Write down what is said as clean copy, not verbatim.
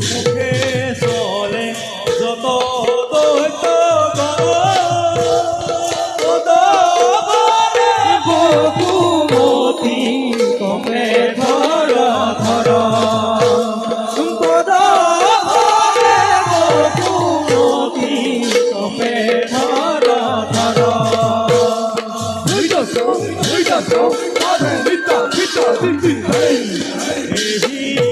মুখে চলে যত দৈত বকুমতি কমে ধর ধর বকুমতি কমে ধর ধর Hey!